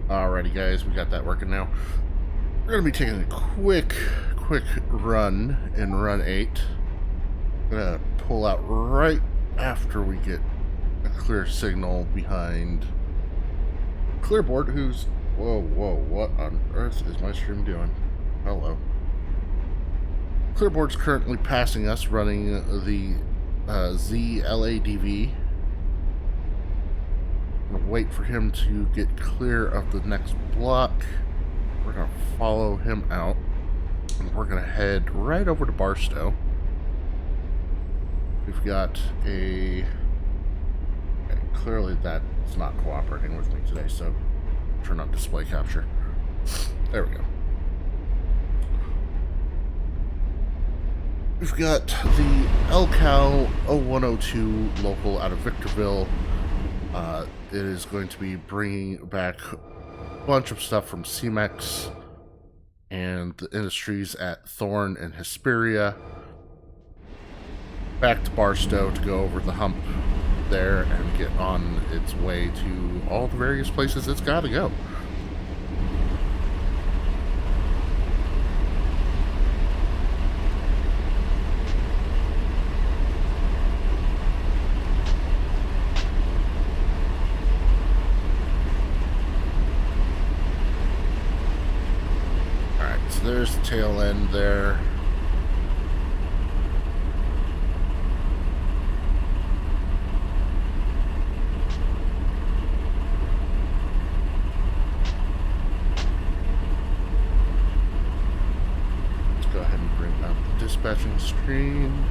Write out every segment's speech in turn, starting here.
Alrighty, guys, we got that working now. We're gonna be taking a quick run in run 8. Gonna pull out right after we get a clear signal behind Clearboard, who's... Whoa, what on earth is my stream doing? Hello. Clearboard's currently passing us, running the ZLADV. I'm gonna wait for him to get clear of the next block. We're gonna follow him out, and we're gonna head right over to Barstow. We've got a... Okay, clearly that's not cooperating with me today, so turn on display capture. There we go. We've got the L-CAL0102 local out of Victorville. It is going to be bringing back a bunch of stuff from CMEX and the industries at Thorn and Hesperia back to Barstow to go over the hump there and get on its way to all the various places it's got to go. There's the tail end there. Let's go ahead and bring up the dispatching screen.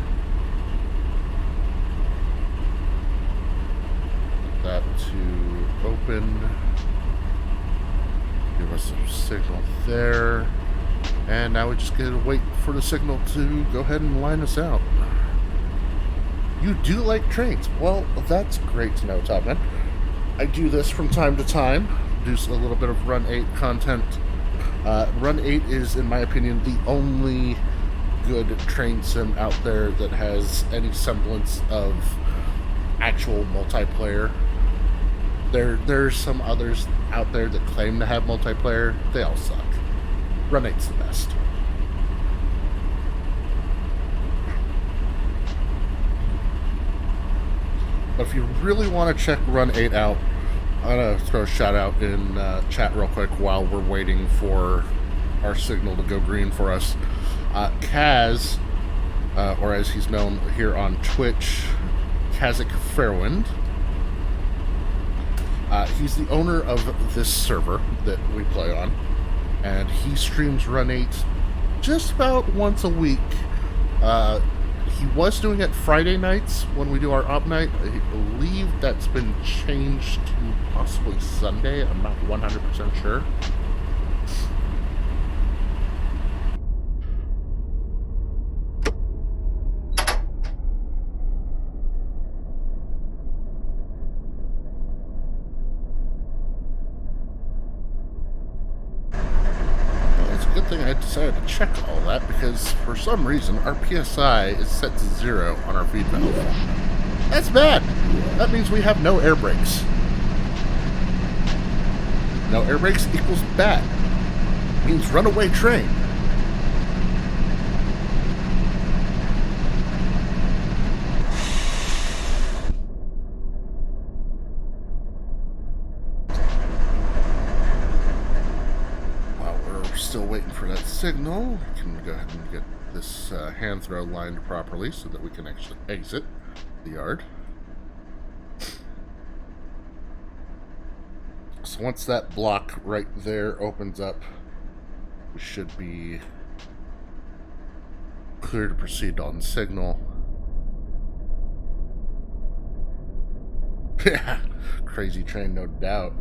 That to open. Give us some signal there. And now we just gotta wait for the signal to go ahead and line us out. You do like trains? Well, that's great to know, Topman. I do this from time to time. Do a little bit of Run 8 content. Run 8 is, in my opinion, the only good train sim out there that has any semblance of actual multiplayer. There's some others out there that claim to have multiplayer. They all suck. Run 8's the best. But if you really want to check Run 8 out, I'm going to throw a shout out in chat real quick while we're waiting for our signal to go green for us. Kaz, or as he's known here on Twitch, Kazik Fairwind. He's the owner of this server that we play on. And he streams Run 8 just about once a week. He was doing it Friday nights when we do our op night. I believe that's been changed to possibly Sunday. I'm not 100% sure. I decided to check all that because for some reason our PSI is set to 0 on our feed valve. That's bad. That means we have no air brakes. No air brakes equals bad. Means runaway train. Still waiting for that signal. We can go ahead and get this hand throw lined properly so that we can actually exit the yard. So once that block right there opens up, we should be clear to proceed on signal. Yeah, crazy train, no doubt.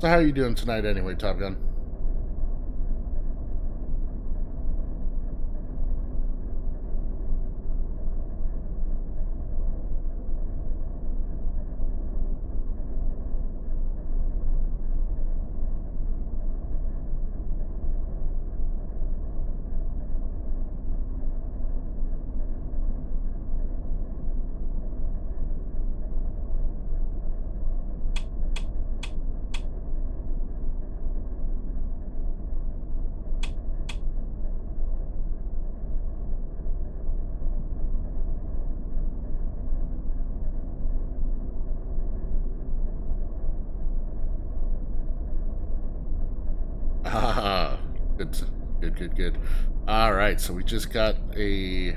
So how are you doing tonight anyway, Top Gun? Ah, good, good. All right, so we just got a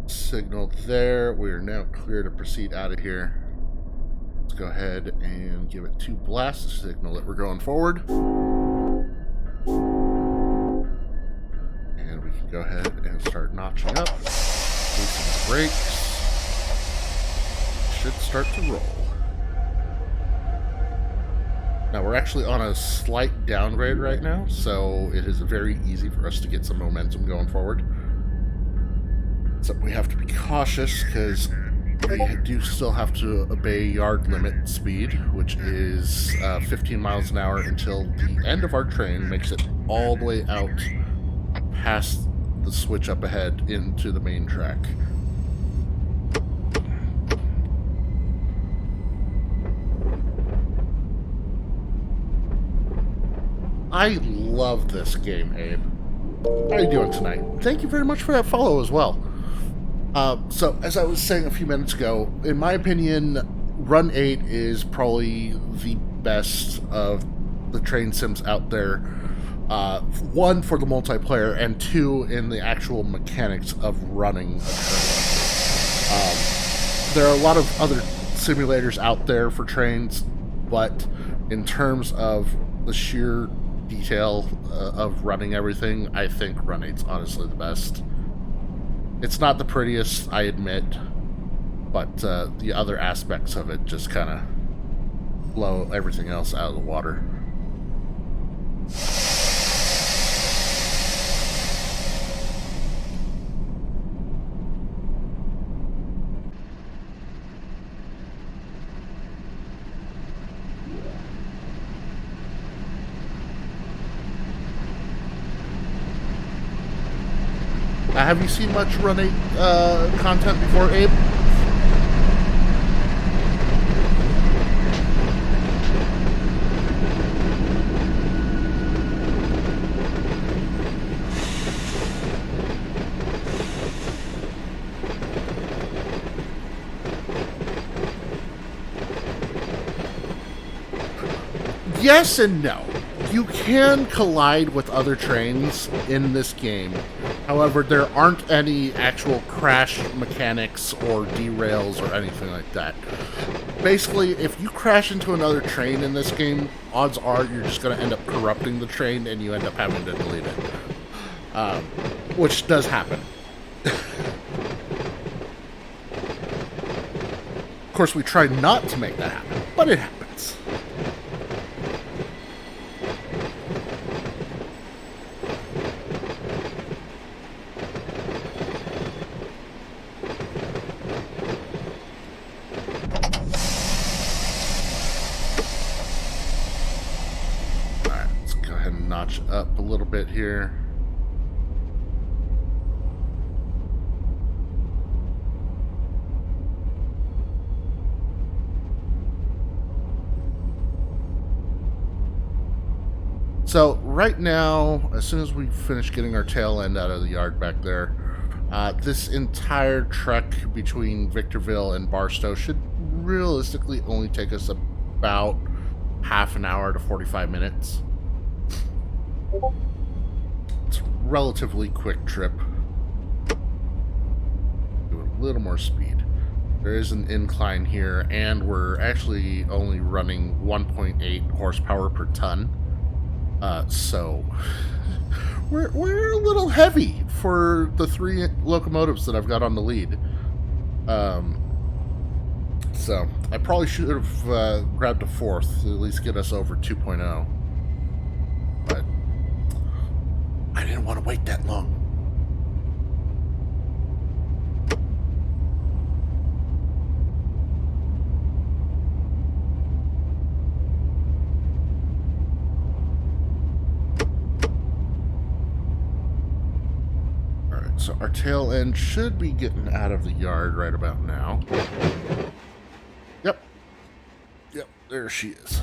signal there. We are now clear to proceed out of here. Let's go ahead and give it 2 blasts to signal that we're going forward. And we can go ahead and start notching up. Loosen the brakes. Should start to roll. Now we're actually on a slight downgrade right now, so it is very easy for us to get some momentum going forward. So we have to be cautious because we do still have to obey yard limit speed, which is 15 miles an hour until the end of our train makes it all the way out past the switch up ahead into the main track. I love this game, Abe. How are you doing tonight? Thank you very much for that follow as well. So, as I was saying a few minutes ago, in my opinion, Run 8 is probably the best of the train sims out there. One, for the multiplayer, and two, in the actual mechanics of running a train. There are a lot of other simulators out there for trains, but in terms of the sheer detail of running everything, I think Run 8's honestly the best. It's not the prettiest, I admit, but the other aspects of it just kind of blow everything else out of the water. Have you seen much Run 8 content before, Abe? Yes and no. You can collide with other trains in this game. However, there aren't any actual crash mechanics or derails or anything like that. Basically, if you crash into another train in this game, odds are you're just going to end up corrupting the train and you end up having to delete it. Which does happen. Of course, we try not to make that happen, but it happens. Up a little bit here. So right now, as soon as we finish getting our tail end out of the yard back there, this entire trek between Victorville and Barstow should realistically only take us about half an hour to 45 minutes. It's a relatively quick trip. Do a little more speed. There is an incline here, and we're actually only running 1.8 horsepower per ton. So we're a little heavy for the 3 locomotives that I've got on the lead. So I probably should have grabbed a fourth to at least get us over 2.0. But I didn't want to wait that long. Alright, so our tail end should be getting out of the yard right about now. Yep. Yep, there she is.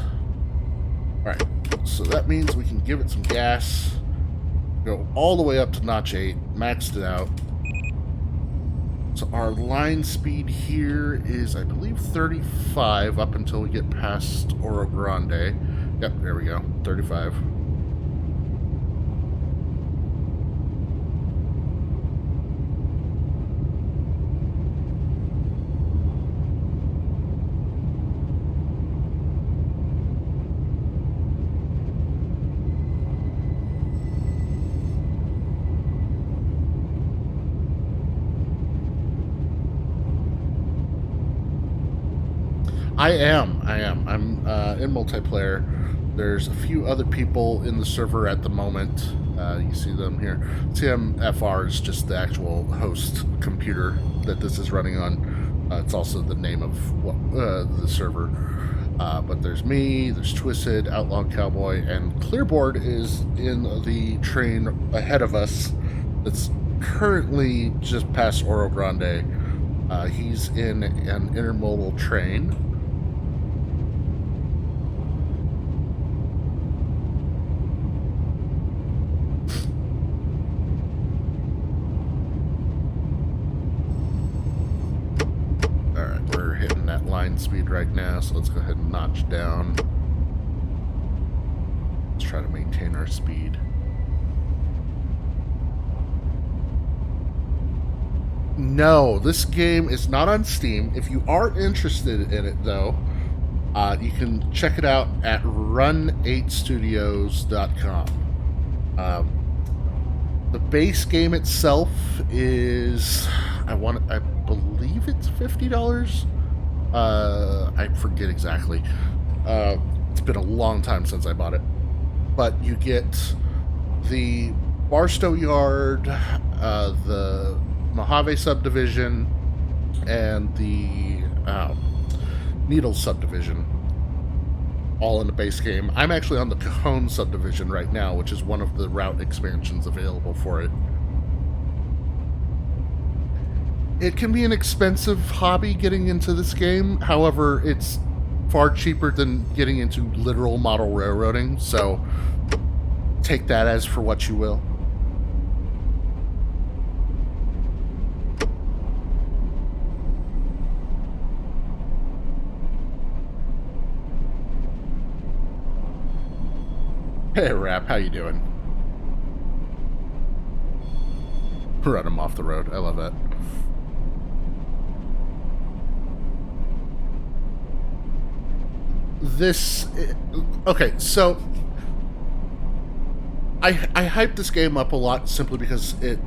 Alright, so that means we can give it some gas, go all the way up to notch 8, maxed it out. So our line speed here is, I believe, 35 up until we get past Oro Grande. Yep, there we go, 35. I am. I'm in multiplayer. There's a few other people in the server at the moment. You see them here. CMFR is just the actual host computer that this is running on. It's also the name of the server. But there's me, there's Twisted, Outlaw Cowboy, and Clearboard is in the train ahead of us that's currently just past Oro Grande. He's in an intermodal train. Speed right now, so let's go ahead and notch down. Let's try to maintain our speed. No, this game is not on Steam. If you are interested in it, though, you can check it out at run8studios.com. The base game itself is, I believe it's $50. I forget exactly. It's been a long time since I bought it. But you get the Barstow Yard, the Mojave subdivision, and the Needles subdivision, all in the base game. I'm actually on the Cajon subdivision right now, which is one of the route expansions available for it. It can be an expensive hobby getting into this game. However, it's far cheaper than getting into literal model railroading, so take that as for what you will. Hey, Rap, how you doing? Run him off the road. I love that. Okay, so I hyped this game up a lot simply because it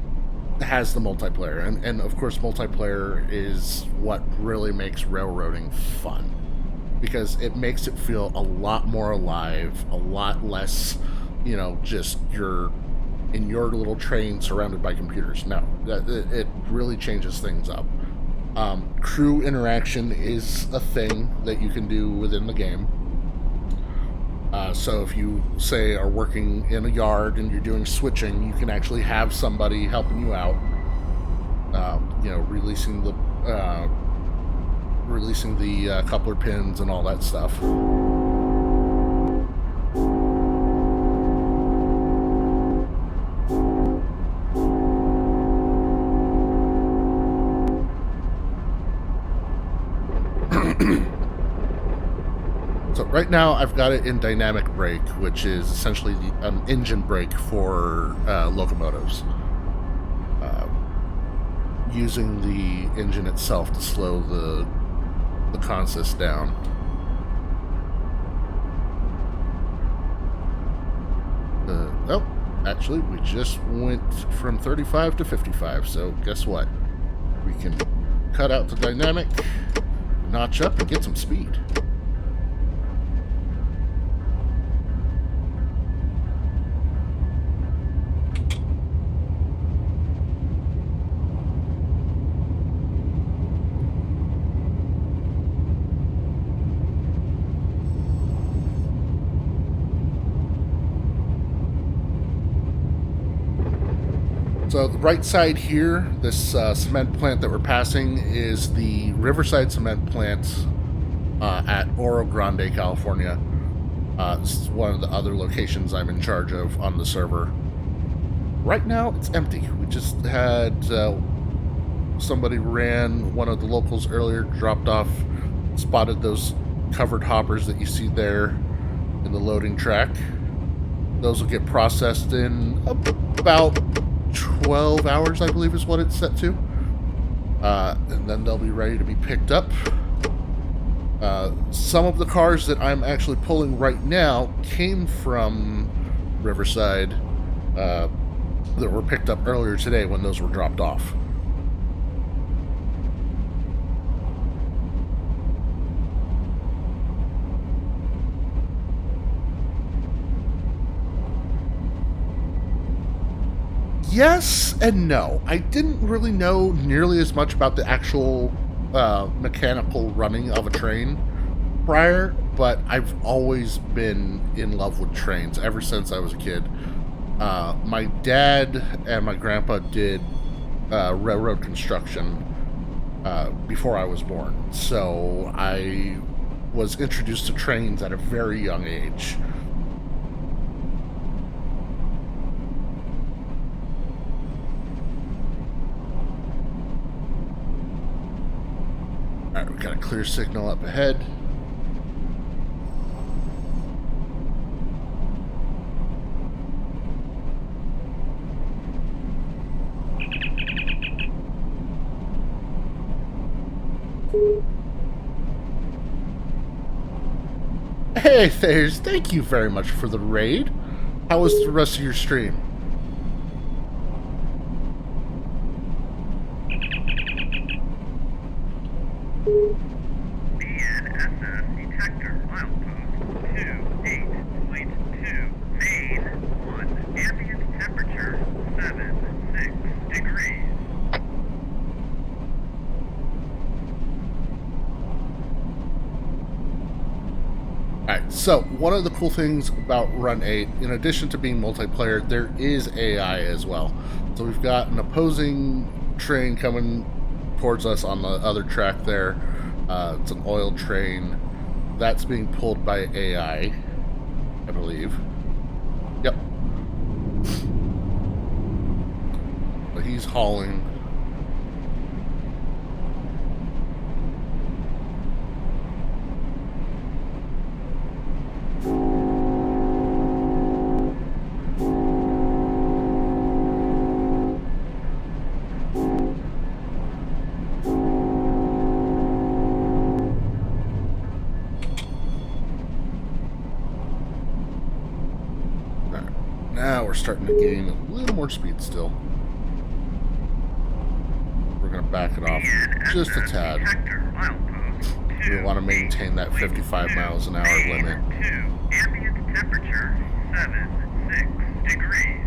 has the multiplayer, and of course multiplayer is what really makes railroading fun, because it makes it feel a lot more alive, a lot less, just you're in your little train surrounded by computers. No, it really changes things up. Crew interaction is a thing that you can do within the game. So if you, say, are working in a yard and you're doing switching, you can actually have somebody helping you out. Releasing the coupler pins and all that stuff. So right now I've got it in dynamic brake, which is essentially an engine brake for locomotives. Using the engine itself to slow the consist down. Actually, we just went from 35 to 55, so guess what? We can cut out the dynamic, notch up and get some speed. So the right side here, this cement plant that we're passing is the Riverside Cement Plant at Oro Grande, California. This is one of the other locations I'm in charge of on the server. Right now, it's empty. We just had somebody ran, one of the locals earlier dropped off, spotted those covered hoppers that you see there in the loading track. Those will get processed in about 12 hours, I believe is what it's set to. And then they'll be ready to be picked up. Some of the cars that I'm actually pulling right now came from Riverside that were picked up earlier today when those were dropped off. Yes and no. I didn't really know nearly as much about the actual mechanical running of a train prior, but I've always been in love with trains ever since I was a kid. My dad and my grandpa did railroad construction before I was born, so I was introduced to trains at a very young age. Alright, we've got a clear signal up ahead. Hey, Thayers, thank you very much for the raid. How was the rest of your stream? BNSS detector milepost 28.2 main 1 ambient temperature 76 degrees. Alright, so one of the cool things about Run 8, in addition to being multiplayer, there is AI as well. So we've got an opposing train coming towards us on the other track there. It's an oil train. That's being pulled by AI, I believe. Yep. But he's hauling. Now we're starting to gain a little more speed still. We're going to back it off just a tad. We want to maintain that 55 miles an hour limit. Ambient temperature 76 degrees.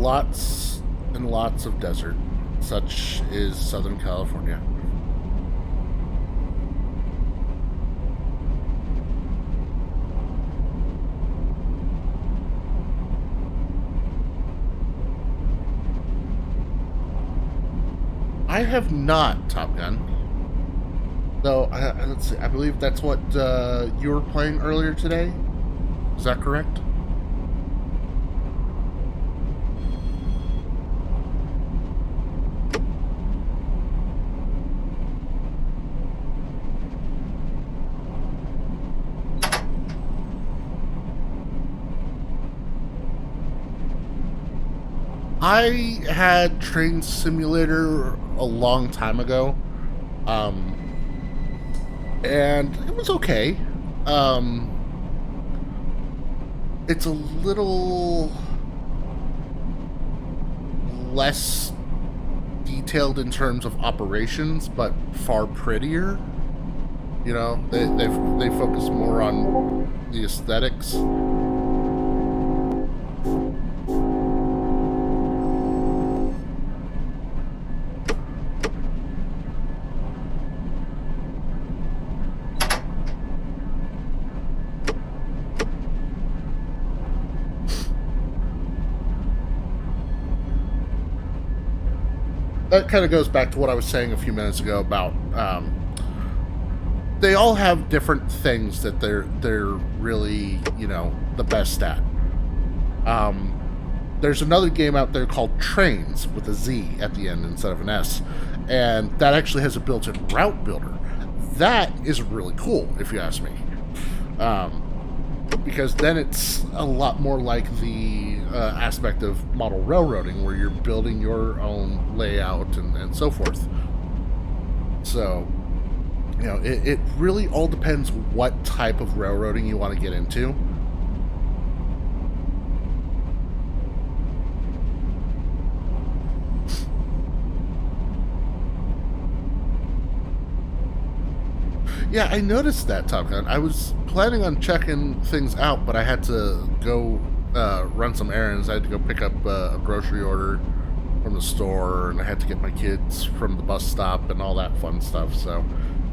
lots and lots of desert. Such is Southern California. I have not, Top Gun. Though, let's see, I believe that's what you were playing earlier today. Is that correct? I had Train Simulator a long time ago, and it was okay. It's a little less detailed in terms of operations, but far prettier. You know, they focus more on the aesthetics. That kind of goes back to what I was saying a few minutes ago about they all have different things that they're really, you know, the best at. There's another game out there called Trains with a Z at the end instead of an S, and that actually has a built-in route builder. That is really cool, if you ask me. Because then it's a lot more like the aspect of model railroading, where you're building your own layout and so forth. So, you know, it really all depends what type of railroading you want to get into. Yeah, I noticed that, Top Gun. I was planning on checking things out, but I had to go run some errands. I had to go pick up a grocery order from the store, and I had to get my kids from the bus stop and all that fun stuff. So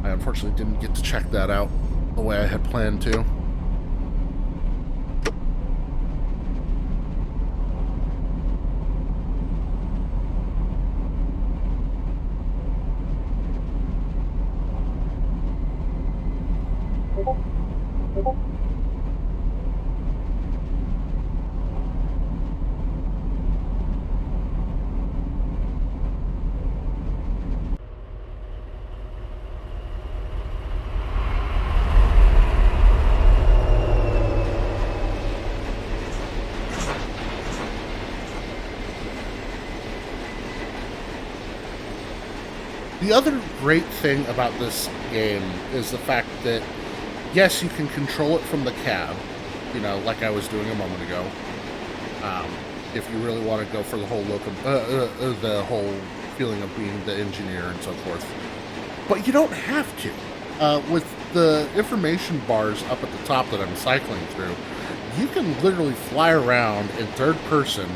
I unfortunately didn't get to check that out the way I had planned to. The other great thing about this game is the fact that, yes, you can control it from the cab, you know, like I was doing a moment ago. If you really want to go for the whole the whole feeling of being the engineer and so forth, but you don't have to. With the information bars up at the top that I'm cycling through, you can literally fly around in third person,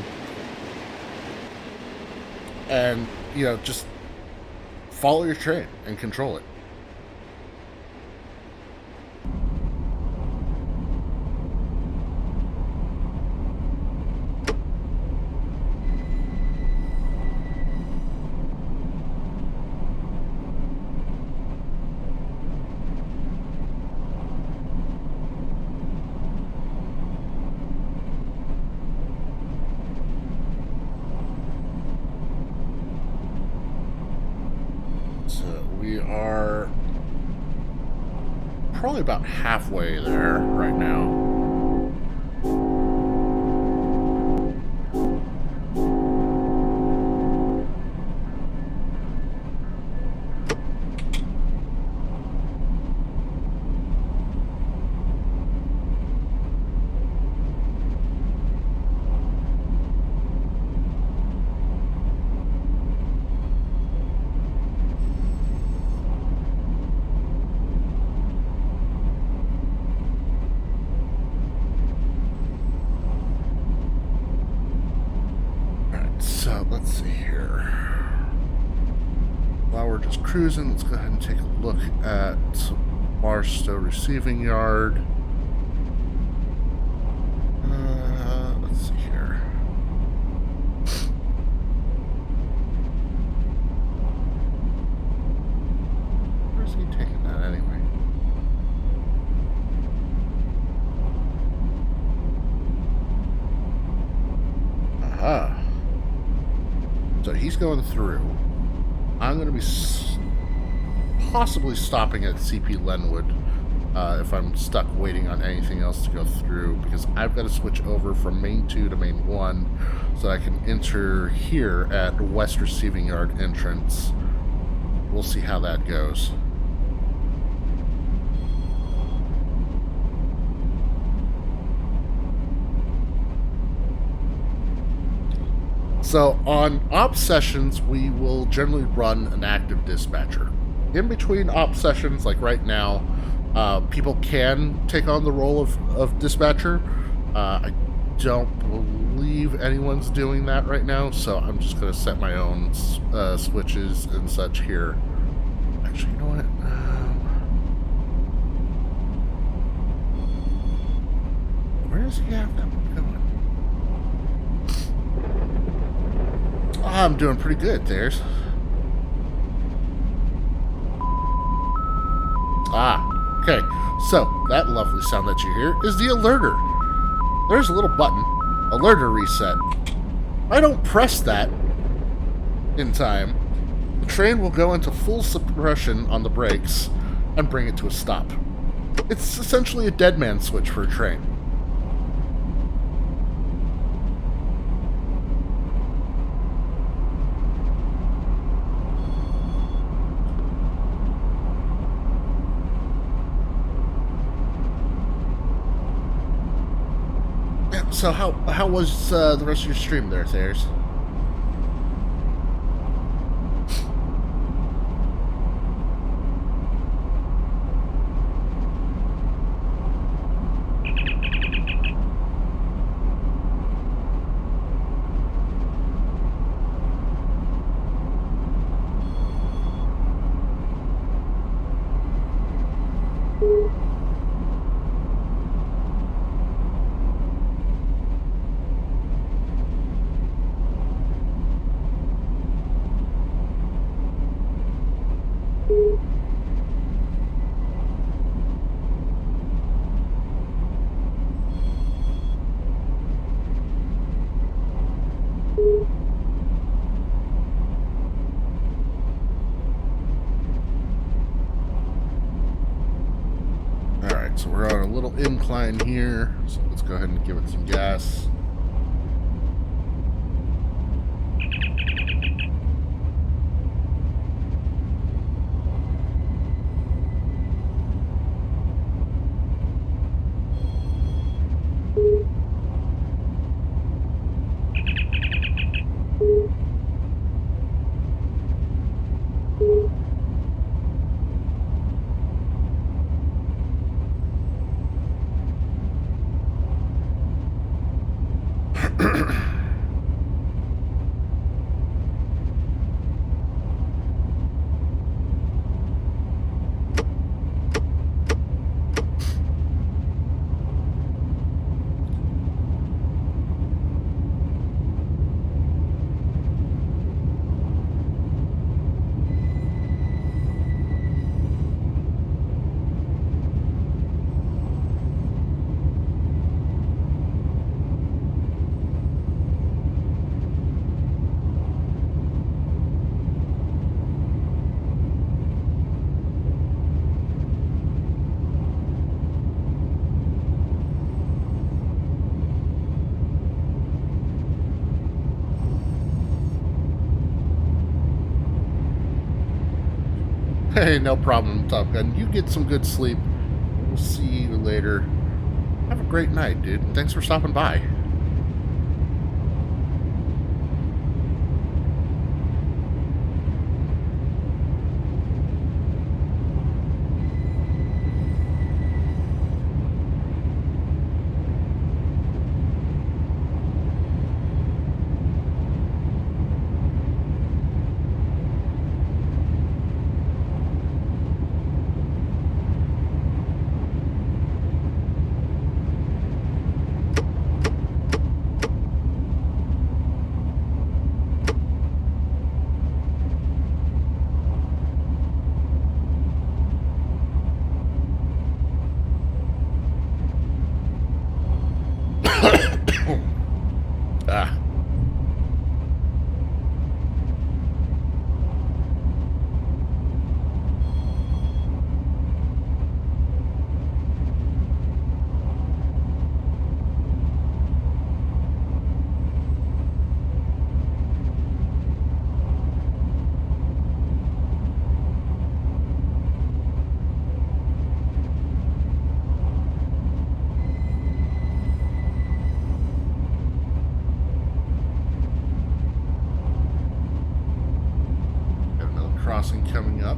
and you know, just follow your train and control it. We are probably about halfway there right now. while we're just cruising, let's go ahead and take a look at Barstow Receiving Yard. Let's see here. Where's he taking that anyway? Aha. So he's going through. I'm going to be possibly stopping at CP Lenwood if I'm stuck waiting on anything else to go through, because I've got to switch over from Main 2 to Main 1 so I can enter here at West Receiving Yard entrance. We'll see how that goes. So on op sessions, we will generally run an active dispatcher. In between op sessions, like right now, people can take on the role of dispatcher. I don't believe anyone's doing that right now, so I'm just going to set my own switches and such here. Actually, you know what? Where does he have that one going? I'm doing pretty good, there's. Okay. So, that lovely sound that you hear is the alerter. There's a little button, alerter reset. If I don't press that in time, the train will go into full suppression on the brakes and bring it to a stop. It's essentially a dead man switch for a train. So how was the rest of your stream there, Thayers? So we're on a little incline here, so let's go ahead and give it some gas. Hey, no problem, Top Gun. You get some good sleep. We'll see you later. Have a great night, dude. Thanks for stopping by. crossing coming up.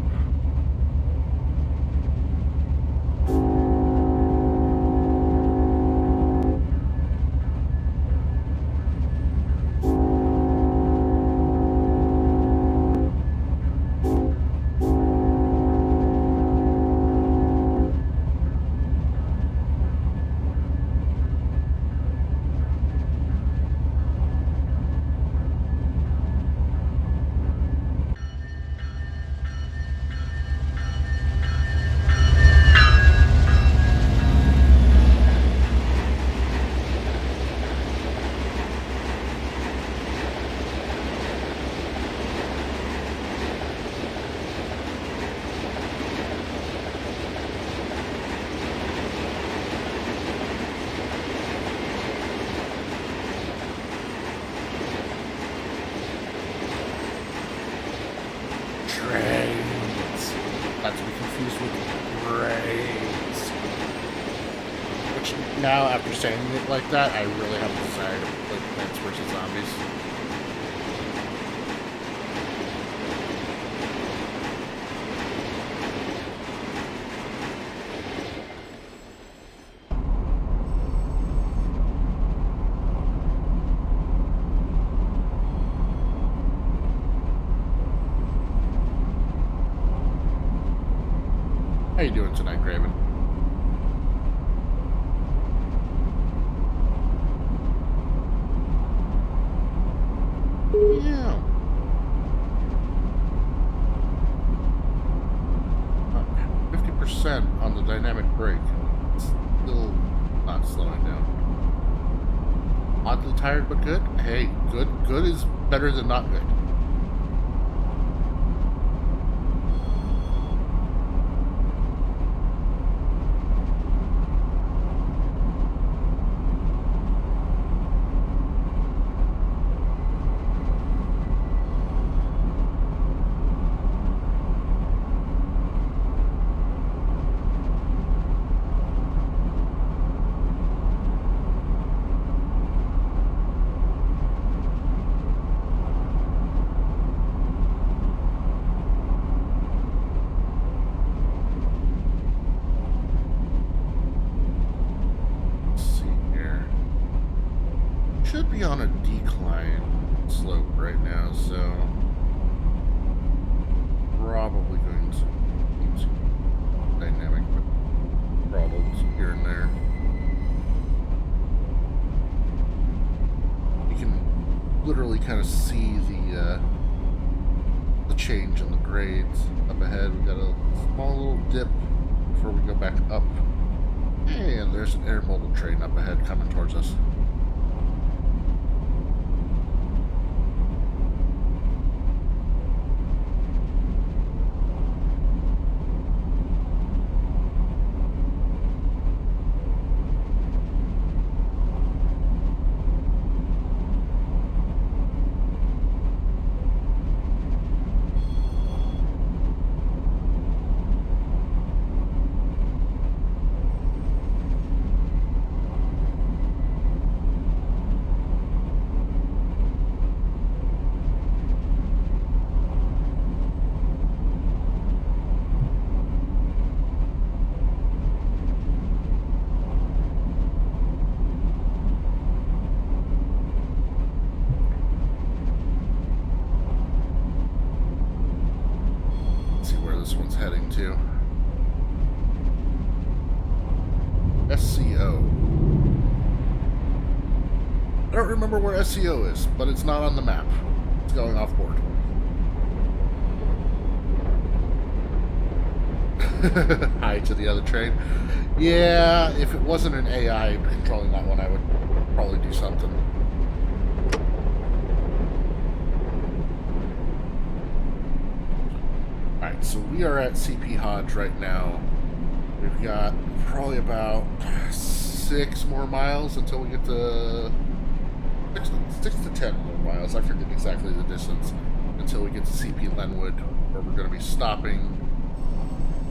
Trains. Not to be confused with grays. Which now, after saying it like that, I really have a desire to play Plants vs. Zombies. How you doing tonight, Graven? Yeah. 50% on the dynamic brake. It's still not slowing down. Oddly tired, but good? Hey, good is better than not good. Should be on a decline slope right now, so probably going to use dynamic throttles here and there. You can literally kind of see the change in the grades up ahead. We got a small little dip before we go back up, and there's an intermodal train up ahead coming towards us. This one's heading to SCO. I don't remember where SCO is, but it's not on the map. It's going off board. Hi to the other train. Yeah, if it wasn't an AI controlling that one, I would probably do something. Alright, so we are at CP Hodge right now. We've got probably about 6 more miles until we get to 6 to 10 more miles. I forget exactly the distance until we get to CP Lenwood, where we're going to be stopping.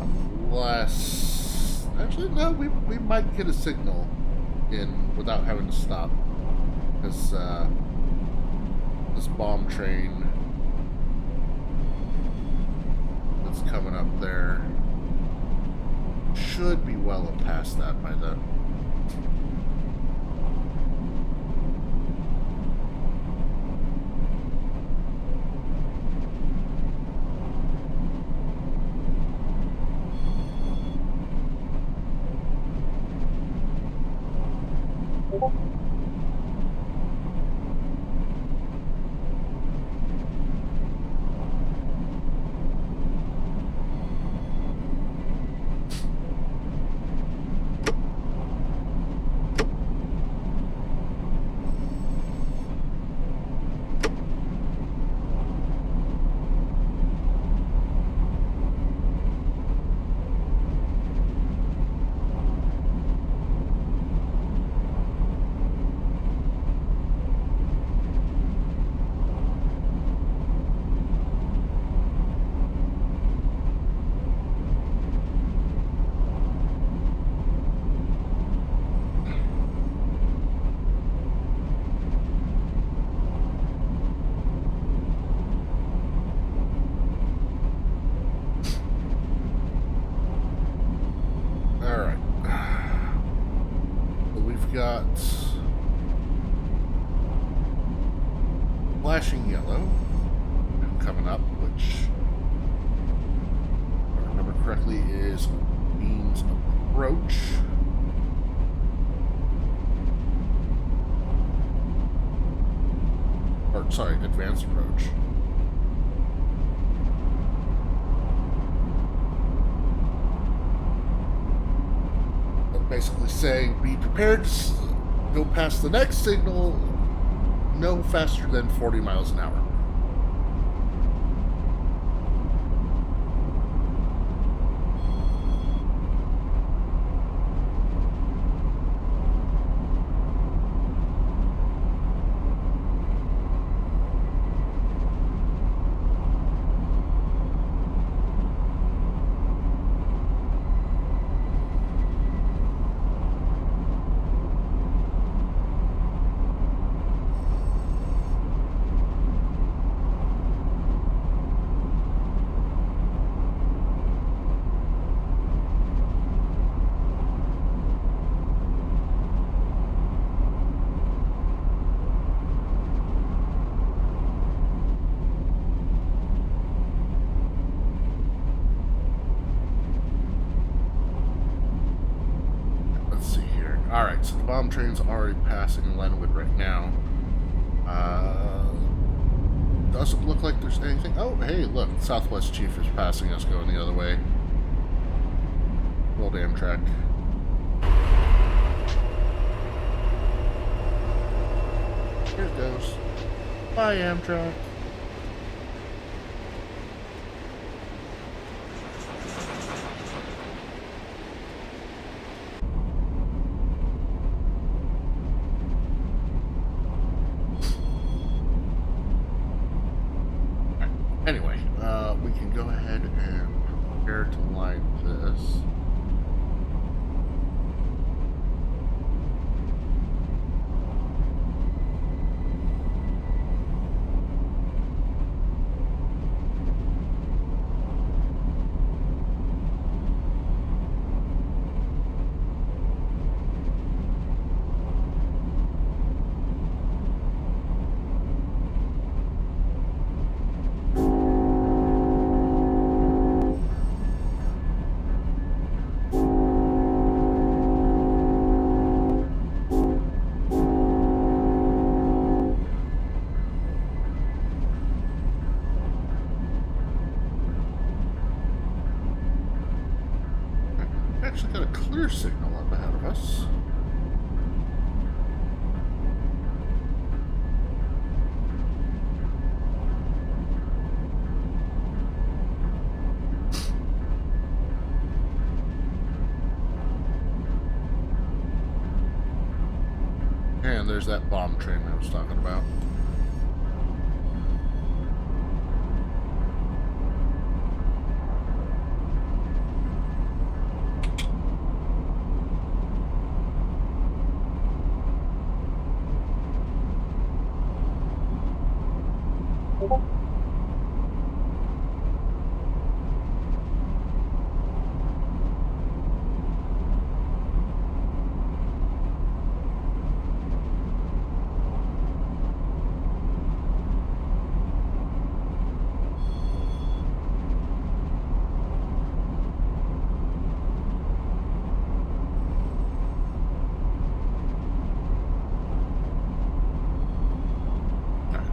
Unless, actually, no, we might get a signal in without having to stop, because this bomb train coming up there. Should be well past that by then. Got flashing yellow coming up, which, if I remember correctly, means approach. Or, sorry, advanced approach. Basically saying, be prepared to go past the next signal no faster than 40 miles an hour. Alright, so the bomb train's already passing Lenwood right now. Doesn't look like there's anything. Oh, hey, look, Southwest Chief is passing us going the other way. Old Amtrak. Here it goes. Bye, Amtrak. Anyway, we can go ahead and prepare to line this. Actually got a clear signal up ahead of us. And there's that bomb train I was talking about.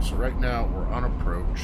So right now we're on approach.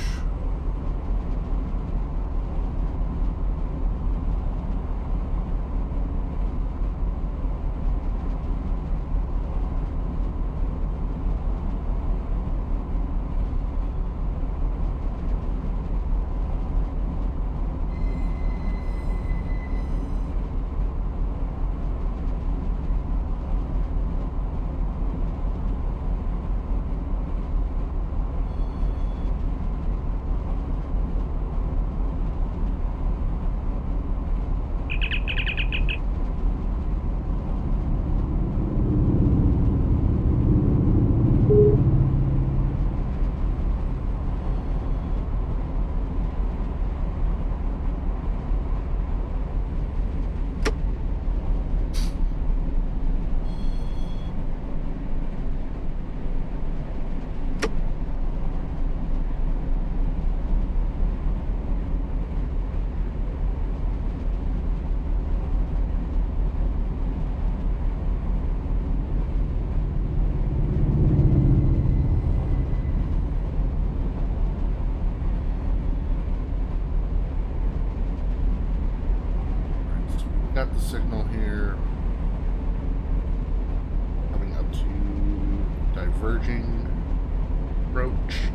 Got the signal here. Coming up to diverging approach.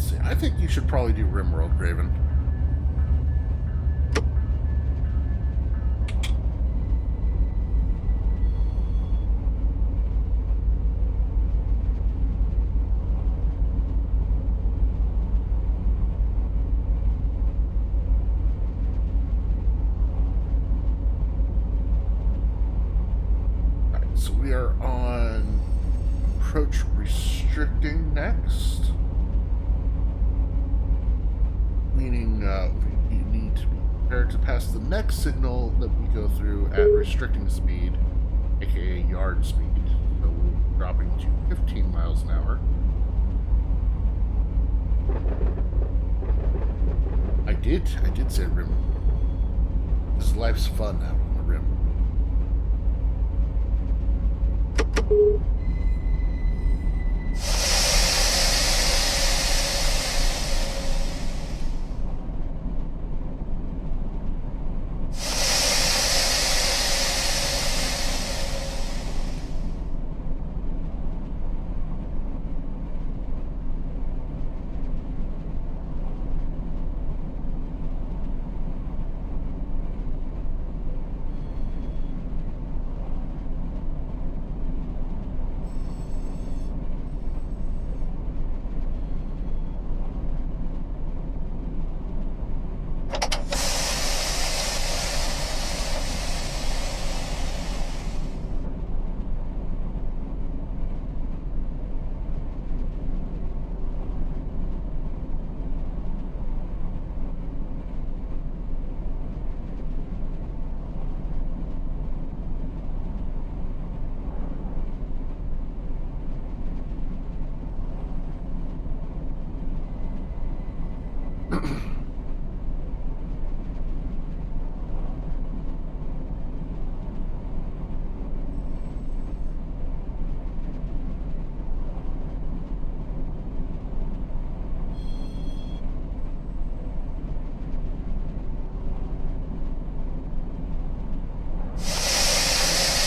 See, I think you should probably do RimWorld, Graven. Alright, so we are on approach restricting next. Meaning we need to be prepared to pass the next signal that we go through at restricting speed, aka yard speed. So we're dropping to 15 miles an hour. I did say rim. This life's fun out on the rim.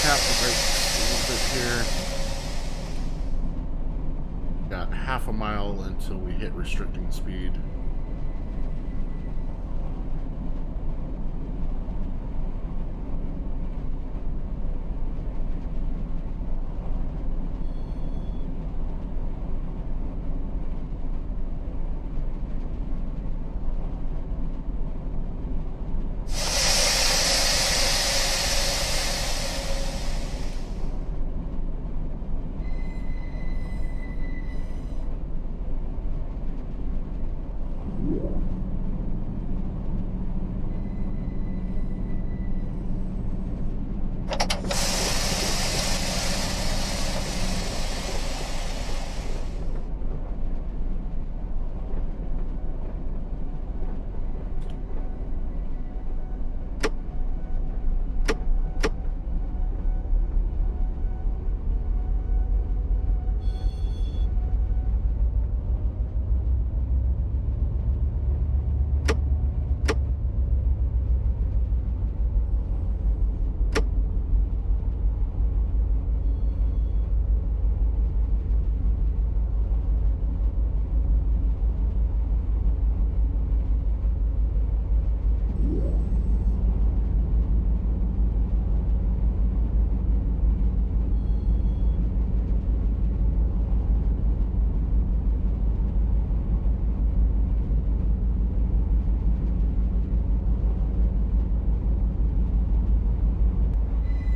Tap the brakes a little bit here. Got half a mile until we hit restricting speed.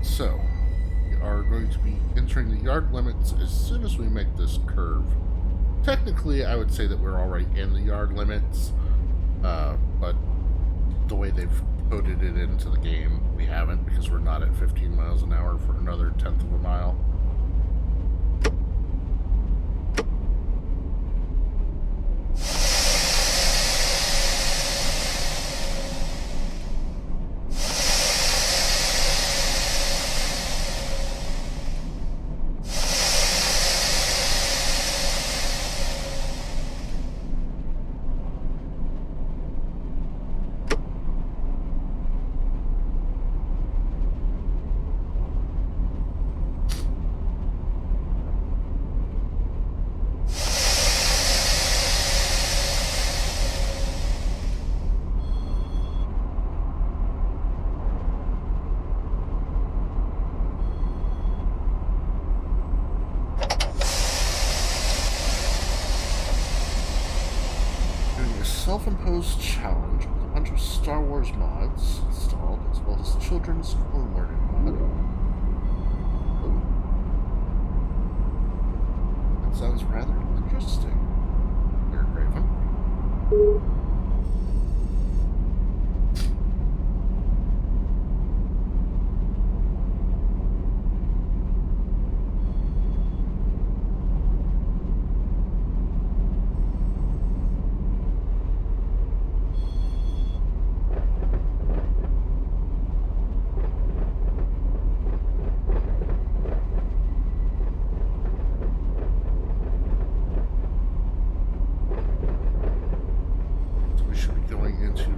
So, we are going to be entering the yard limits as soon as we make this curve. Technically, I would say that we're already in the yard limits, but the way they've coded it into the game, we haven't, because we're not at 15 miles an hour for another tenth of a mile. self-imposed challenge with a bunch of Star Wars mods installed, as well as children's learning mod. That sounds rather interesting. Here, Raven.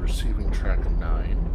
Receiving track 9.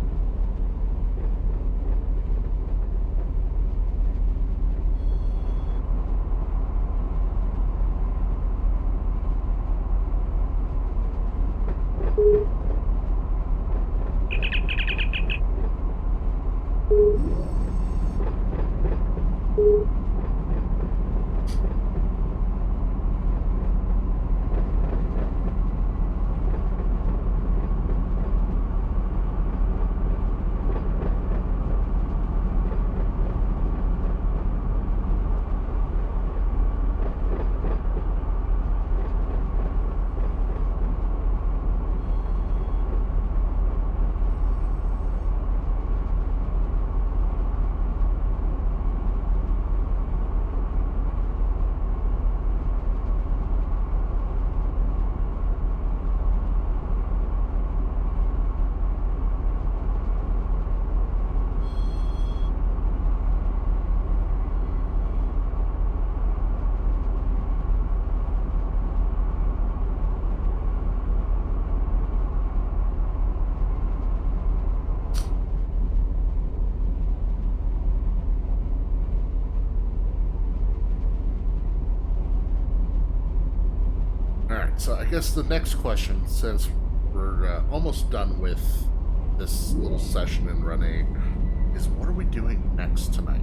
Alright, so I guess the next question, since we're almost done with this little session in Run 8, is what are we doing next tonight?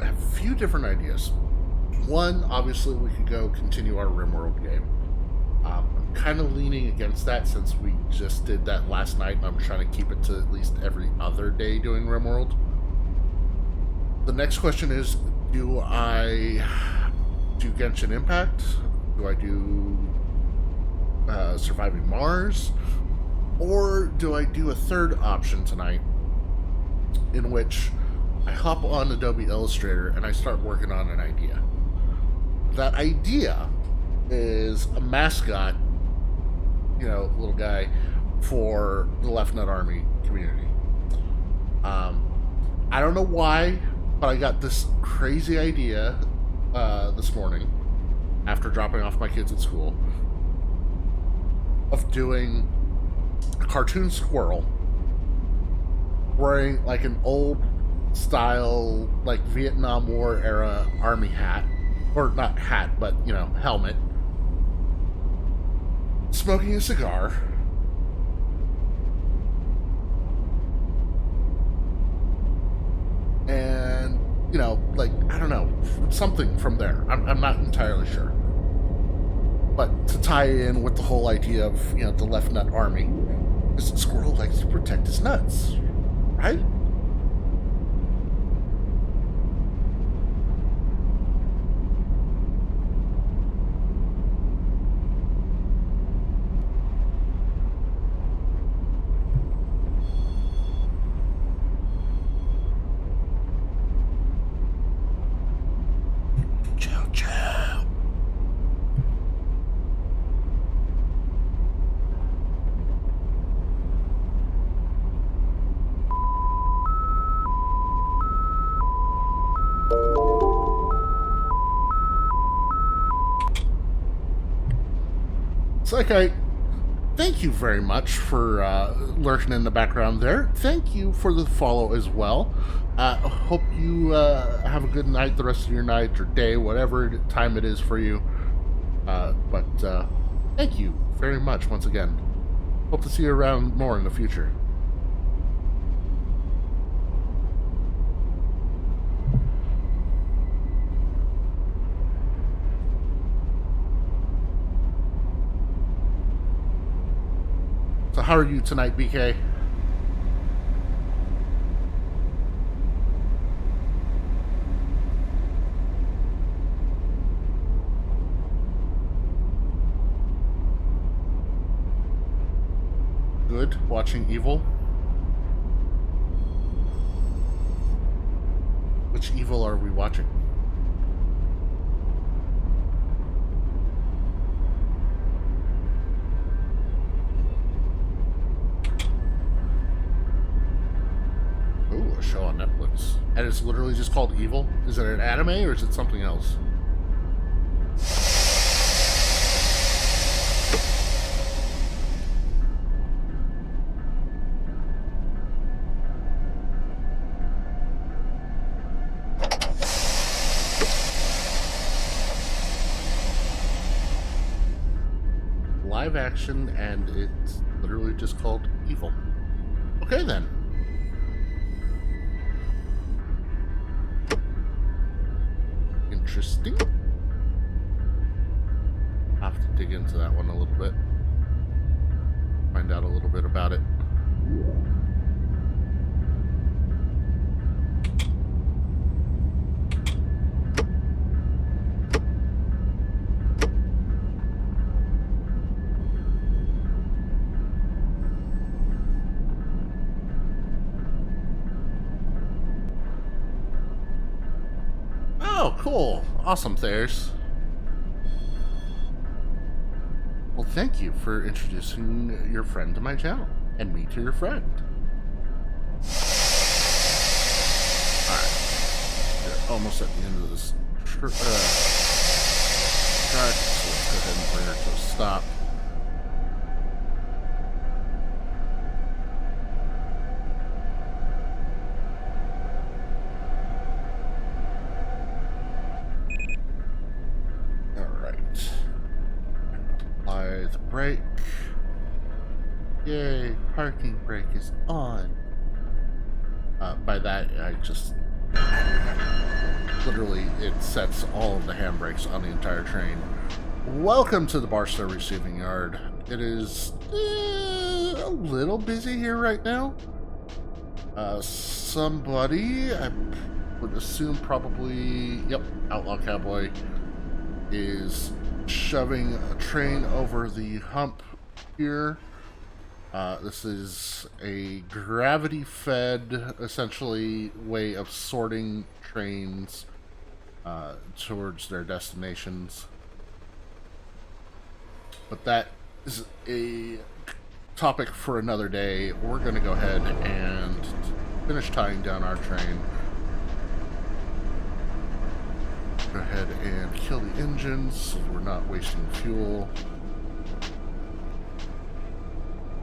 I have a few different ideas. One, obviously, we could go continue our RimWorld game. I'm kind of leaning against that since we just did that last night, and I'm trying to keep it to at least every other day doing RimWorld. The next question is, do I do Genshin Impact? Do I do Surviving Mars? Or do I do a third option tonight in which I hop on Adobe Illustrator and I start working on an idea? That idea is a mascot, little guy for the Left Nut Army community. I don't know why, but I got this crazy idea this morning after dropping off my kids at school of doing a cartoon squirrel wearing like an old style, like Vietnam War era army hat. Or not hat, but, helmet. Smoking a cigar. And, I don't know, something from there. I'm not entirely sure. But to tie in with the whole idea of, the Left Nut Army, this squirrel likes to protect his nuts, right? Psychite, thank you very much for lurking in the background there. Thank you for the follow as well. Hope you have a good night, the rest of your night or day, whatever time it is for you. But Thank you very much once again. Hope to see you around more in the future. So how are you tonight, BK? Good. Watching Evil? Which Evil are we watching? Ooh, a show on Netflix. And it's literally just called Evil? Is it an anime or is it something else? Live action, and it's literally just called Evil. Okay then. Interesting. I'll have to dig into that one a little bit. Find out a little bit about it. Oh, cool. Awesome, Thayers. Well, thank you for introducing your friend to my channel, and me to your friend. Alright. We're almost at the end of this track, so let's go ahead and bring her to a stop. The brake. Yay, parking brake is on. By that, I just literally it sets all of the handbrakes on the entire train. Welcome to the Barstow receiving yard. It is a little busy here right now. Somebody, I would assume probably, yep, Outlaw Cowboy is shoving a train over the hump here. This is a gravity-fed, essentially, way of sorting trains towards their destinations. But that is a topic for another day. We're going to go ahead and finish tying down our train. Go ahead and kill the engines so we're not wasting fuel.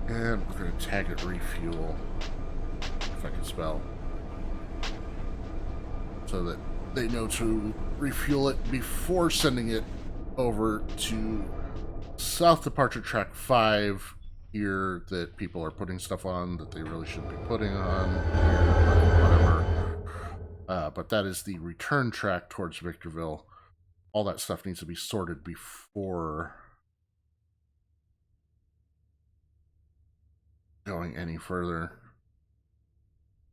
And we're going to tag it refuel, if I can spell, so that they know to refuel it before sending it over to South Departure Track 5 here that people are putting stuff on that they really shouldn't be putting on here, whatever. But that is the return track towards Victorville. All that stuff needs to be sorted before going any further.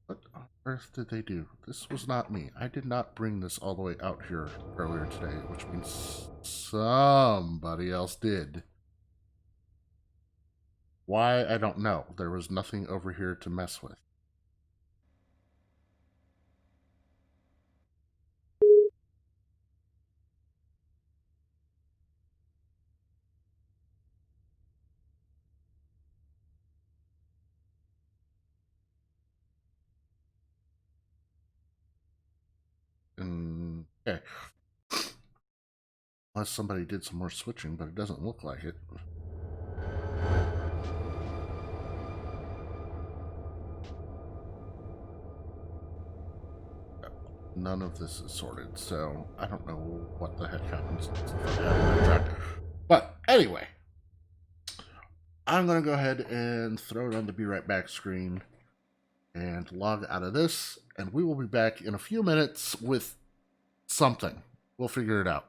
What on earth did they do? This was not me. I did not bring this all the way out here earlier today, which means somebody else did. Why, I don't know. There was nothing over here to mess with. Okay. Unless somebody did some more switching, but it doesn't look like it. None of this is sorted, so I don't know what the heck happens. But anyway, I'm going to go ahead and throw it on the Be Right Back screen and log out of this, and we will be back in a few minutes with something. We'll figure it out.